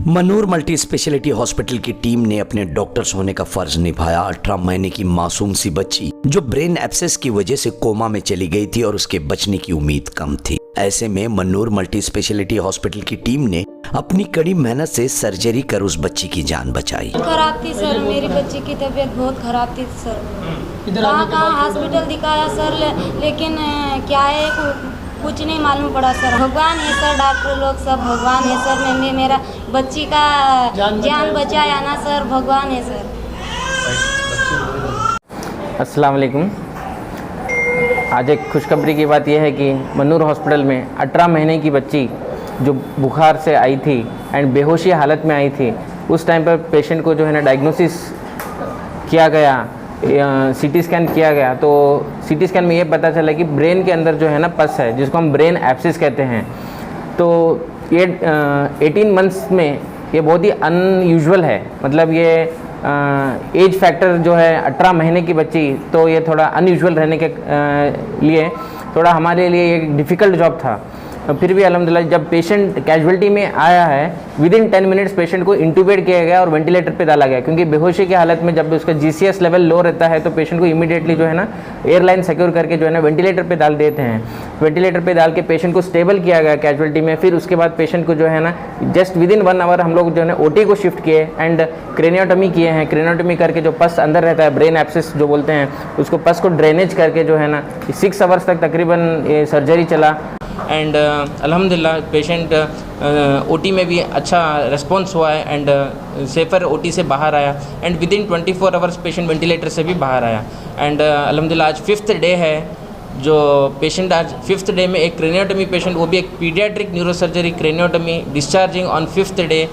Manur multi speciality hospital की team ने अपने डॉक्टर्स होने का फर्ज निभाया। 18 महीने की मासूम सी बच्ची जो ब्रेन एब्सेस की वजह से कोमा में चली गई थी और उसके बचने की उम्मीद कम थी। ऐसे में मनूर मल्टी स्पेशलिटी हॉस्पिटल की टीम ने अपनी कड़ी मेहनत से सर्जरी कर उस बच्ची की जान बचाई। खराब थी सर, मेरी बच्ची की तबीयत बहुत खराब थी सर। कहाँ हॉस्पिटल दिखाया सर, लेकिन क्या है कुछ नहीं मालूम पड़ा सर। भगवान है सर, डॉक्टर लोग सब भगवान है सर। मैं मेरा बच्ची का जान बचाया ना सर, भगवान है सर। अस्सलाम वालेकुम। आज एक खुशखबरी की बात यह है कि मनूर हॉस्पिटल में 18 महीने की बच्ची जो बुखार से आई थी एंड बेहोशी हालत में आई थी, उस टाइम पर पेशेंट को जो है ना डायग्नोसिस किया गया, सीटी स्कैन किया गया। तो सीटी स्कैन में ये पता चला कि ब्रेन के अंदर जो है ना पस है, जिसको हम ब्रेन एब्सिस कहते हैं। तो ये 18 मंथ्स में ये बहुत ही अनयूजुअल है। मतलब ये एज फैक्टर जो है 18 महीने की बच्ची, तो ये थोड़ा अनयूजुअल रहने के लिए थोड़ा हमारे लिए एक डिफ़िकल्ट जॉब था। फिर भी अल्हम्दुलिल्लाह जब पेशेंट कैजुअल्टी में आया है, विदिन 10 मिनट्स पेशेंट को इंटूबेट किया गया और वेंटिलेटर पे डाला गया, क्योंकि बेहोशी की हालत में जब उसका जीसीएस लेवल लो रहता है तो पेशेंट को इमीडिएटली जो है ना एयरलाइन सिक्योर करके जो है ना वेंटिलेटर पे डाल देते हैं। वेंटिलेटर पे डाल के पेशेंट को स्टेबल किया गया कैजुअल्टी में। फिर उसके बाद पेशेंट को जो है ना जस्ट विदिन 1 आवर हम लोग जो है ना ओटी को शिफ्ट किए एंड क्रेनियोटमी किए हैं। क्रेनियोटमी करके जो पस अंदर रहता है, ब्रेन एब्सिस जो बोलते हैं, उसको पस को ड्रेनेज करके जो है ना 6 आवर्स तक तकरीबन ये सर्जरी चला। एंड अल्हम्दुलिल्लाह पेशेंट ओटी में भी अच्छा रिस्पॉन्स हुआ है एंड सेफर ओटी से बाहर आया and within 24 hours patient ventilator से भी बाहर आया। एंड अल्हम्दुलिल्लाह आज 5th डे है जो पेशेंट आज 5th डे में एक क्रेनियोटमी पेशेंट, वो भी एक paediatric neurosurgery craniotomy, discharging on 5th day.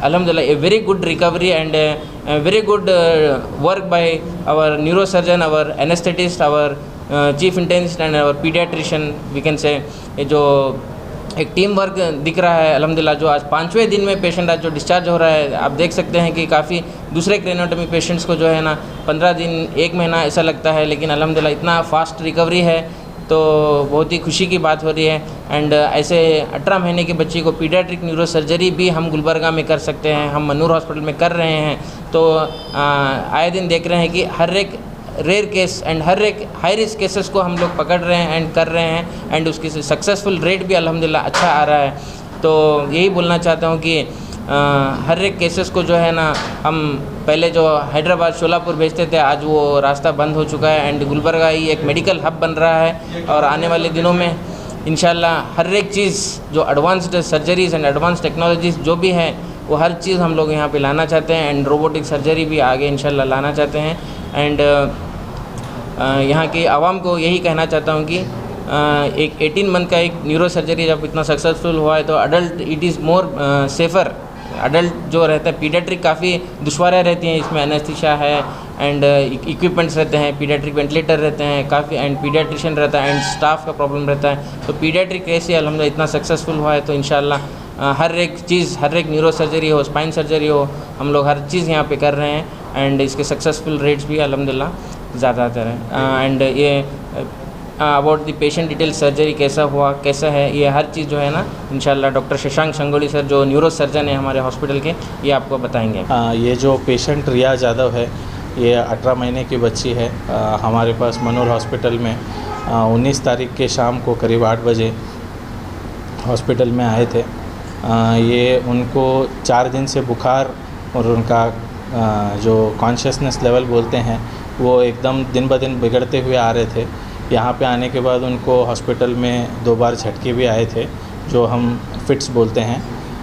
अल्हम्दुलिल्लाह a very good recovery and very good work by our neurosurgeon, our anaesthetist, our chief intensivist and our paediatrician, we can say. ये जो एक team work दिख रहा है अल्हम्दुलिल्लाह, जो आज 5वें दिन में पेशेंट आज जो डिस्चार्ज हो रहा है, आप देख सकते हैं कि काफ़ी दूसरे क्रेनियोटमी पेशेंट्स को जो है ना 15 दिन 1 महीना ऐसा लगता है, लेकिन अल्हम्दुलिल्लाह इतना फास्ट रिकवरी है तो बहुत ही खुशी की बात हो रही है। एंड ऐसे 18 महीने की बच्ची को पीडियाट्रिक न्यूरोसर्जरी भी हम गुलबर्गा में कर सकते हैं, हम मनूर हॉस्पिटल में कर रहे हैं। तो आए दिन देख रहे हैं कि हर एक रेयर केस एंड हर एक हाई रिस्क केसेस को हम लोग पकड़ रहे हैं एंड कर रहे हैं एंड उसकी सक्सेसफुल रेट भी अल्हम्दुलिल्लाह अच्छा आ रहा है। तो यही बोलना चाहता हूँ कि हर एक केसेस को जो है ना हम पहले जो हैदराबाद शोलापुर भेजते थे, आज वो रास्ता बंद हो चुका है एंड गुलबर्गा ही एक मेडिकल हब बन रहा है। और आने वाले दिनों में इंशाल्लाह हर एक चीज़ जो advanced surgeries and advance technologies जो भी है वो हर चीज़ हम लोग यहाँ पे लाना चाहते हैं एंड रोबोटिक सर्जरी भी आगे इंशाल्लाह लाना चाहते हैं। एंड यहाँ की आवाम को यही कहना चाहता हूँ कि एक 18 मंथ का एक न्यूरो सर्जरी जब इतना सक्सेसफुल हुआ है तो adult it is more safer. Adult जो रहता है पीडियाट्रिक काफ़ी दुश्वारियाँ रहती हैं, इसमें एनेस्थीसिया है एंड इक्विपमेंट्स रहते हैं, पीडियाट्रिक वेंटिलेटर रहते हैं काफ़ी एंड पीडियाट्रिशियन रहता है एंड स्टाफ का प्रॉब्लम रहता है। तो पीडियाट्रिक केस अल्हम्दुलिल्लाह इतना सक्सेसफुल हुआ है तो इंशाल्लाह हर एक चीज़, हर एक न्यूरो सर्जरी हो, स्पाइन सर्जरी हो, हम लोग हर चीज़ यहाँ पे कर रहे हैं एंड इसके सक्सेसफुल रेट्स भी अल्हम्दुलिल्लाह ज़्यादातर है। एंड ये about the patient detail surgery कैसा हुआ, कैसा है, ये हर चीज़ जो है ना इंशाल्लाह डॉक्टर शशांक संगोली सर जो न्यूरो सर्जन है हमारे हॉस्पिटल के, ये आपको बताएंगे। ये जो पेशेंट रिया यादव है, ये 18 महीने की बच्ची है। हमारे पास मनूर हॉस्पिटल में 19 तारीख के शाम को करीब 8 बजे हॉस्पिटल में आए थे। ये उनको 4 दिन से बुखार और उनका जो कॉन्शियसनेस लेवल बोलते हैं वो एकदम दिन ब दिन बिगड़ते हुए आ रहे थे। यहाँ पे आने के बाद उनको हॉस्पिटल में 2 बार झटके भी आए थे जो हम फिट्स बोलते हैं।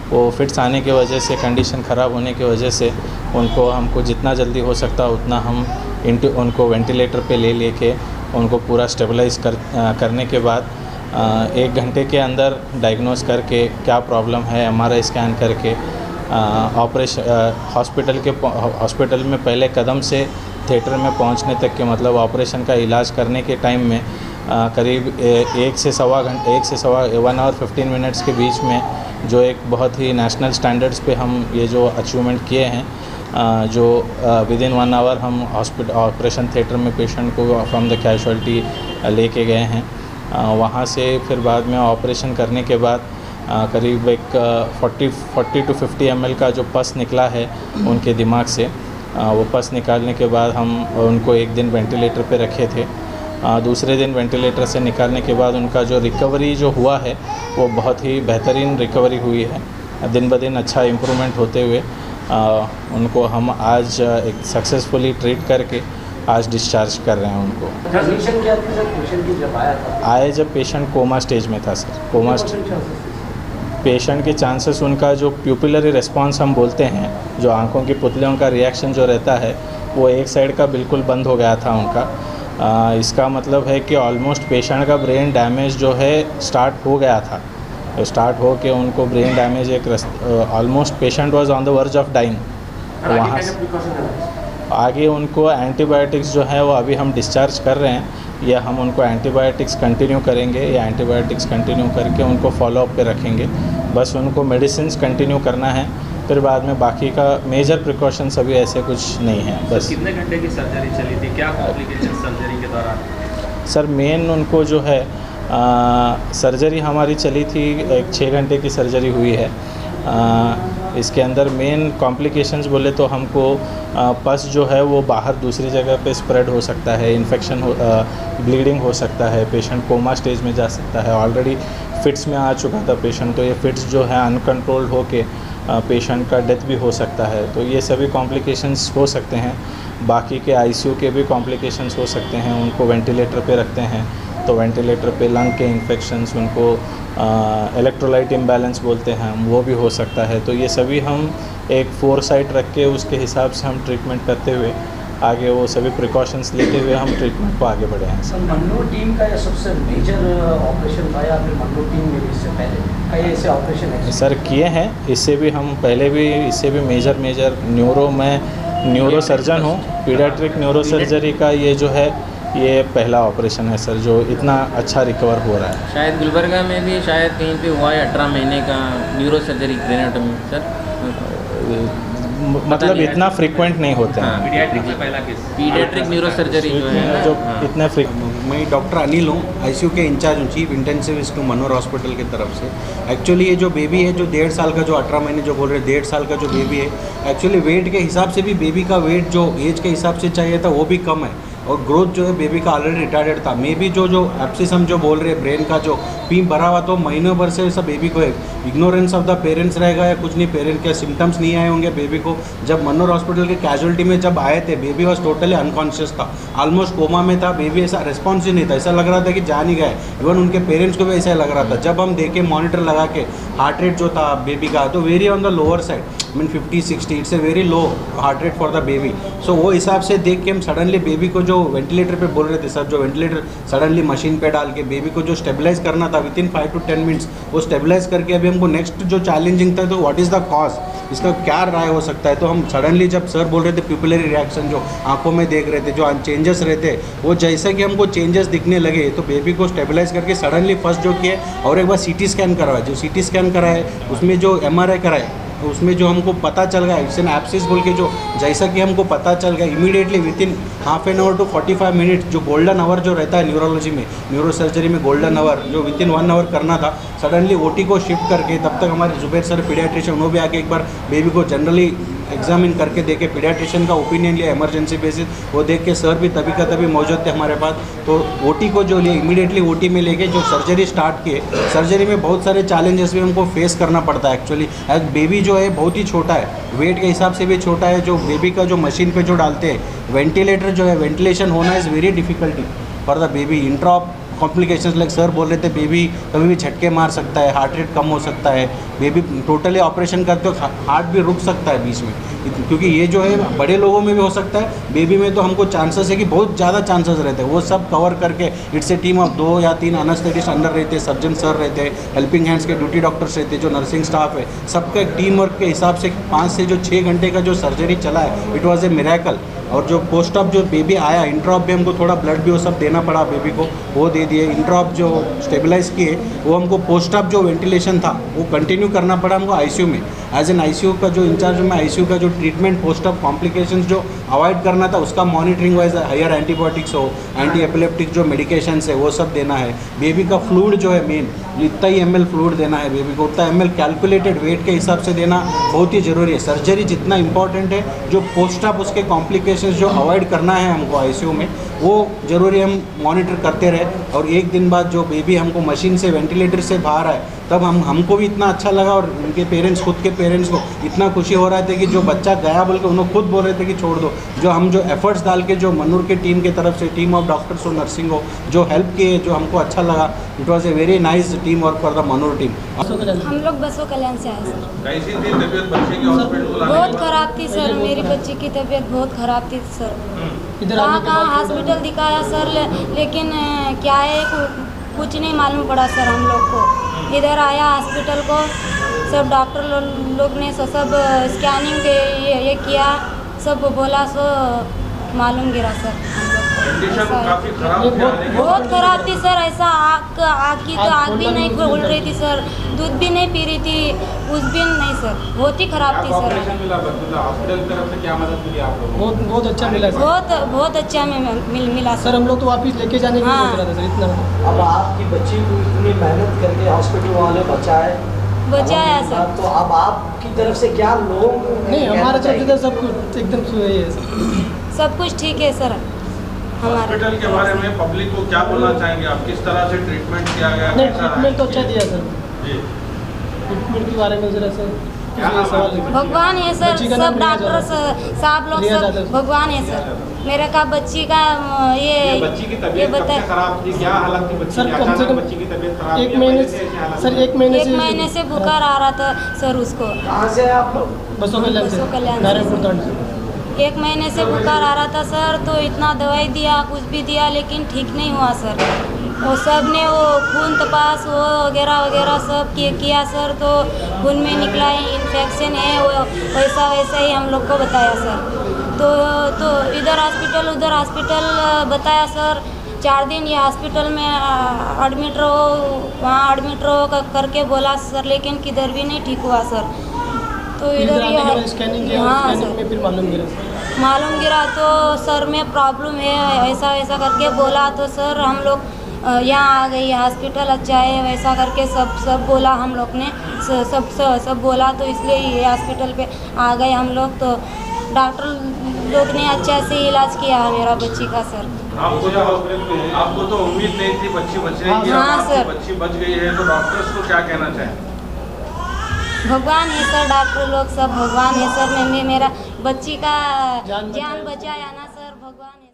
वो फिट्स आने की वजह से, कंडीशन ख़राब होने की वजह से उनको हमको जितना जल्दी हो सकता उतना हम उनको वेंटिलेटर पे लेके उनको पूरा स्टेबलाइज करने के बाद 1 घंटे के अंदर डायग्नोस करके क्या प्रॉब्लम है एमआरआई स्कैन करके हॉस्पिटल में पहले कदम से थिएटर में पहुंचने तक के, मतलब ऑपरेशन का इलाज करने के टाइम में करीब 1 से सवा 1 आवर 15 मिनट्स के बीच में जो एक बहुत ही नेशनल स्टैंडर्ड्स पे हम ये जो अचीवमेंट किए हैं, जो विदिन 1 आवर हम ऑपरेशन थिएटर में पेशेंट को फ्रॉम द कैजुअल्टी लेके गए हैं। वहाँ से फिर बाद में ऑपरेशन करने के बाद करीब एक 40 to 50 ml का जो पस निकला है उनके दिमाग से, वो पस निकालने के बाद हम उनको एक दिन वेंटिलेटर पे रखे थे। दूसरे दिन वेंटिलेटर से निकालने के बाद उनका जो रिकवरी जो हुआ है वो बहुत ही बेहतरीन रिकवरी हुई है। दिन ब दिन अच्छा इम्प्रूवमेंट होते हुए उनको हम आज एक सक्सेसफुली ट्रीट करके आज डिस्चार्ज कर रहे हैं उनको। कंडीशन क्या थी सर पेशेंट की जब आया था? आए जब पेशेंट कोमा स्टेज में था सर। कोमा पेशेंट के चांसेस, उनका जो प्यूपिलरी रिस्पांस हम बोलते हैं, जो आंखों की पुतलियों का रिएक्शन जो रहता है वो एक साइड का बिल्कुल बंद हो गया था उनका। इसका मतलब है कि ऑलमोस्ट पेशेंट का ब्रेन डैमेज जो है स्टार्ट हो गया था। स्टार्ट हो के उनको ब्रेन डैमेज एक almost patient was on the verge of dying. वहाँ आगे उनको एंटीबायोटिक्स जो है वो अभी हम डिस्चार्ज कर रहे हैं, या हम उनको एंटीबायोटिक्स कंटिन्यू करेंगे, या एंटीबायोटिक्स कंटिन्यू करके उनको फॉलोअप पे रखेंगे। बस उनको मेडिसिन कंटिन्यू करना है, फिर बाद में बाकी का मेजर प्रिकॉशंस अभी ऐसे कुछ नहीं है। बस कितने घंटे की सर्जरी चली थी, क्या कॉम्प्लिकेशन सर्जरी के दौरान? सर मेन उनको जो है सर्जरी हमारी चली थी, एक 6 घंटे की सर्जरी हुई है। इसके अंदर मेन कॉम्प्लिकेशंस बोले तो हमको पस जो है वो बाहर दूसरी जगह पे स्प्रेड हो सकता है, इन्फेक्शन हो, ब्लीडिंग हो सकता है, पेशेंट कोमा स्टेज में जा सकता है। ऑलरेडी फिट्स में आ चुका था पेशेंट, तो ये फिट्स जो है अनकंट्रोल्ड होके पेशेंट का डेथ भी हो सकता है। तो ये सभी कॉम्प्लिकेशंस हो सकते हैं। बाकी के आईसीयू के भी कॉम्प्लिकेशंस हो सकते हैं। उनको वेंटिलेटर पे रखते हैं तो वेंटिलेटर पे लंग के इन्फेक्शंस, उनको इलेक्ट्रोलाइट इम्बैलेंस बोलते हैं हम, वो भी हो सकता है। तो ये सभी हम एक फोरसाइट रख के उसके हिसाब से हम ट्रीटमेंट करते हुए आगे वो सभी प्रिकॉशंस लेते हुए हम ट्रीटमेंट को आगे बढ़े हैं। सर मन्नूर टीम का ये सबसे मेजर ऑपरेशन था, या फिर मन्नूर टीम में भी इससे पहले कई ऐसे ऑपरेशन है? सर किए हैं, इससे भी हम पहले भी, इससे भी मेजर न्यूरो, मैं न्यूरो सर्जन हूँ, पीडियाट्रिक न्यूरो सर्जरी का ये जो है ये पहला ऑपरेशन है सर जो इतना अच्छा रिकवर हो रहा है। शायद गुलबर्गा में भी शायद कहीं पे हुआ है 18 महीने का न्यूरो सर्जरी क्रेनेटोमी सर, मतलब इतना फ्रीक्वेंट नहीं होते हैं। पीडियाट्रिक में पहला केस पीडियाट्रिक न्यूरो सर्जरी जो है ना, जो हाँ। इतना मैं डॉक्टर अनिल हूँ, आईसीयू के इंचार्ज हूँ, चीफ इंटेंसिविस्ट हूँ मनोर हॉस्पिटल की तरफ से। एक्चुअली ये जो बेबी है, जो 1.5 साल का, जो 18 महीने जो बोल रहे हैं 1.5 साल का जो बेबी है, एक्चुअली वेट के हिसाब से भी बेबी का वेट जो एज के हिसाब से चाहिए था वो भी कम है, और ग्रोथ जो है बेबी का ऑलरेडी रिटार्डेड था। मे बी जो एब्सिस हम जो बोल रहे हैं ब्रेन का जो पीप भरा हुआ, तो महीनों भर से ऐसा बेबी को इग्नोरेंस ऑफ द पेरेंट्स रहेगा या कुछ नहीं, पेरेंट के सिम्टम्स नहीं आए होंगे बेबी को। जब मनोर हॉस्पिटल के कैजुअलिटी में जब आए थे, बेबी वॉज टोटली अनकॉन्शियस था, ऑलमोस्ट कोमा में था बेबी। ऐसा रिस्पॉन्स ही नहीं था, ऐसा लग रहा था कि जान ही गए। इवन उनके पेरेंट्स को भी ऐसा लग रहा था। जब हम देखे मॉनिटर लगा के हार्ट रेट जो था बेबी का, तो very on the lower side, mean 50-60, it's a very low heart rate for the baby. So वो हिसाब से देख के हम सडनली बेबी को जो वेंटिलेटर पे बोल रहे थे सर, जो वेंटिलेटर सडनली मशीन पे डाल के बेबी को जो स्टेबलाइज करना था विद इन 5 to 10 मिनट्स, वो स्टेबलाइज करके अभी हमको नेक्स्ट जो चैलेंजिंग था, तो व्हाट इज़ द कॉज, इसका क्या राय हो सकता है। तो हम सडनली जब सर बोल रहे थे प्यूपिलरी रिएक्शन जो आंखों में देख रहे थे, जो चेंजेस रहते, वो जैसे कि हमको चेंजेस दिखने लगे, तो बेबी को स्टेबलाइज करके सडनली फर्स्ट जो किया, और एक बार सीटी स्कैन करवाया। जो सीटी स्कैन कराए उसमें जो MRI कराए, तो उसमें जो हमको पता चल गया इट्स एन एब्सिस बोल के, जो जैसा कि हमको पता चल गया immediately within half an hour to 45 minute, जो गोल्डन आवर जो रहता है न्यूरोलॉजी में, न्यूरो सर्जरी में गोल्डन आवर जो विद इन 1 आवर करना था, सडनली OT को शिफ्ट करके, तब तक हमारे जुबैर सर पीडियाट्रिशियन वो भी आके एक बार बेबी को जनरली एग्जामिन करके देखे, पीडियाट्रिशियन का ओपिनियन लिया इमरजेंसी बेसिस, वो देख के सर भी तभी का तभी मौजूद थे हमारे पास। तो OT को जो लिए इमीडिएटली OT में लेके जो सर्जरी स्टार्ट किए। सर्जरी में बहुत सारे चैलेंजेस भी हमको फेस करना पड़ता है एक्चुअली। बेबी जो है बहुत ही छोटा है, वेट के हिसाब से भी छोटा है। जो बेबी का जो मशीन पे जो डालते हैं, वेंटिलेटर जो है, वेंटिलेशन होना is very difficulty for the baby. Intraop complications like sir बोल रहे थे, बेबी कभी भी झटके मार सकता है, हार्ट रेट कम हो सकता है, बेबी टोटली ऑपरेशन करते हो हार्ट भी रुक सकता है बीच में, क्योंकि ये जो है बड़े लोगों में भी हो सकता है, बेबी में तो हमको चांसेस है कि बहुत ज़्यादा चांसेस रहते हैं। वो सब कवर करके इट्स ए टीम ऑफ 2 या 3 एनेस्थेटिस्ट अंडर रहते हैं, सर्जन सर रहते हैं, हेल्पिंग हैंड्स के ड्यूटी डॉक्टर्स रहते हैं, जो नर्सिंग स्टाफ है, सबका एक टीम वर्क के हिसाब से 5 से जो 6 घंटे का जो सर्जरी चला है, इट वॉज ए मिरेकल। और जो पोस्ट ऑप जो बेबी आया, इंट्रॉप भी हमको थोड़ा ब्लड भी वो सब देना पड़ा बेबी को, वो दे दिए। इंट्रॉप जो स्टेबलाइज किए, वो हमको पोस्ट ऑप जो वेंटिलेशन था वो कंटिन्यू करना पड़ा हमको आईसीयू में। एज एन ICU का जो इंचार्ज मैं ICU का जो ट्रीटमेंट पोस्ट ऑफ कॉम्प्लिकेशंस जो अवॉइड करना था उसका मॉनिटरिंग वाइज हायर एंटीबायोटिक्स हो, एंटी एपिलेप्टिक जो मेडिकेशंस है वो सब देना है। बेबी का फ्लूइड जो है मेन इतना ही ml फ्लूइड देना है बेबी को, उतना ml कैलकुलेटेड वेट के हिसाब से देना बहुत ही ज़रूरी है। सर्जरी जितना इंपॉर्टेंट है, जो पोस्ट ऑफ उसके कॉम्प्लिकेशंस जो अवॉइड करना है हमको ICU में वो ज़रूरी हम मॉनिटर करते रहे। और एक दिन बाद जो बेबी हमको मशीन से वेंटिलेटर से बाहर आए तब हमको भी इतना अच्छा लगा और उनके पेरेंट्स खुद के पेरेंट्स को इतना खुशी हो रहा था कि जो बच्चा गया बोल के उन्होंने खुद बोल रहे थे कि छोड़ दो। जो हम जो एफर्ट्स डाल के जो मनूर के टीम की तरफ से टीम ऑफ डॉक्टर्स और नर्सिंग हो जो हेल्प किए जो हमको अच्छा लगा, it was a very nice team work for the Manur team. हम लोग बसों कल्याण से आए सर। कैसी थी तबीयत बच्चे की हॉस्पिटल लाने बहुत ख़राब थी सर, मेरी बच्ची की तबीयत बहुत ख़राब थी सर। कहाँ हॉस्पिटल दिखाया सर, लेकिन क्या है कुछ नहीं मालूम पड़ा सर हम लोग को। इधर आया हॉस्पिटल को, सब डॉक्टर लोग ने सब स्कैनिंग ये किया, सब बोला सो मालूम गिरा सर हम लोग को। कंडीशन काफी खराब थी, बहुत खराब थी सर। ऐसा आग की तो आग भी नहीं खुल रही थी सर, दूध भी नहीं पी रही थी, कुछ भी नहीं सर, बहुत ही खराब थी सर। हॉस्पिटल की तरफ से क्या मदद मिली आप लोगों को? बहुत अच्छा मिला सर। बहुत अच्छा मिला सर हम लोग तो वापिस लेके जाने की सोच रहे थे सर, इतना। अब आपकी बच्ची को इतनी मेहनत करके हॉस्पिटल वाले बचाया सर। तो अब आपकी तरफ से क्या लोग नहीं, हमारे तरफ से सब कुछ एकदम सही है सर। सब कुछ ठीक है सर। हमारे हॉस्पिटल के बारे में पब्लिक को क्या बोलना चाहेंगे आप? किस तरह से ट्रीटमेंट किया गया? नहीं, कैसा ट्रीटमेंट तो अच्छा दिया सर। जी, ट्रीटमेंट के बारे में जरा सर सवाल है। भगवान है सर, बच्ची का सब नाम लिया डॉक्टर साहब लोग लिया सब जाता है। भगवान है सर। मेरे का बच्ची का ये बच्ची की तबीयत कब से खराब थी? क्या हालत थी बच्ची सर, की? कम से अचानक कम बच्ची की तबीयत खराब एक हुई, महीने पहले से ऐसी हालत सर, थी? एक महीने से बुखार आ रहा था सर उसको। कहाँ से आप लोग? बसों कल्याण से, बसों कल्याण से। नारायणपुर तांड से। 1 महीने से बुखार आ रहा था सर, तो इतना दवाई दिया कुछ भी दिया लेकिन ठीक नहीं हुआ सर। वो सब ने वो खून तपास वो वगैरह वगैरह सब किया सर, तो खून में निकला इन्फेक्शन है वो वैसा ही हम लोग को बताया सर। तो इधर हॉस्पिटल उधर हॉस्पिटल बताया सर। 4 दिन ये हॉस्पिटल में एडमिट रहो, वहाँ एडमिट रहो करके बोला सर, लेकिन किधर भी नहीं ठीक हुआ सर। तो इधर ये स्कैनिंग किया, हाँ स्कैनिंग सर में फिर मालूम गिरा तो सर में प्रॉब्लम है ऐसा करके बोला। तो सर हम लोग यहाँ आ गई, हॉस्पिटल अच्छा है वैसा करके सब बोला हम लोग ने, सब बोला, तो इसलिए ये हॉस्पिटल पे आ गए हम लोग। तो डॉक्टर लोग ने अच्छा से इलाज किया मेरा बच्ची का सर। आपको तो उम्मीद नहीं थी बच्ची बचने की, हाँ सर। बच्ची बच गई है, तो डॉक्टर्स को क्या कहना चाहें? भगवान है सर, डॉक्टर लोग सब भगवान है सर। मेरा बच्ची का जान बचाया ना सर, भगवान है।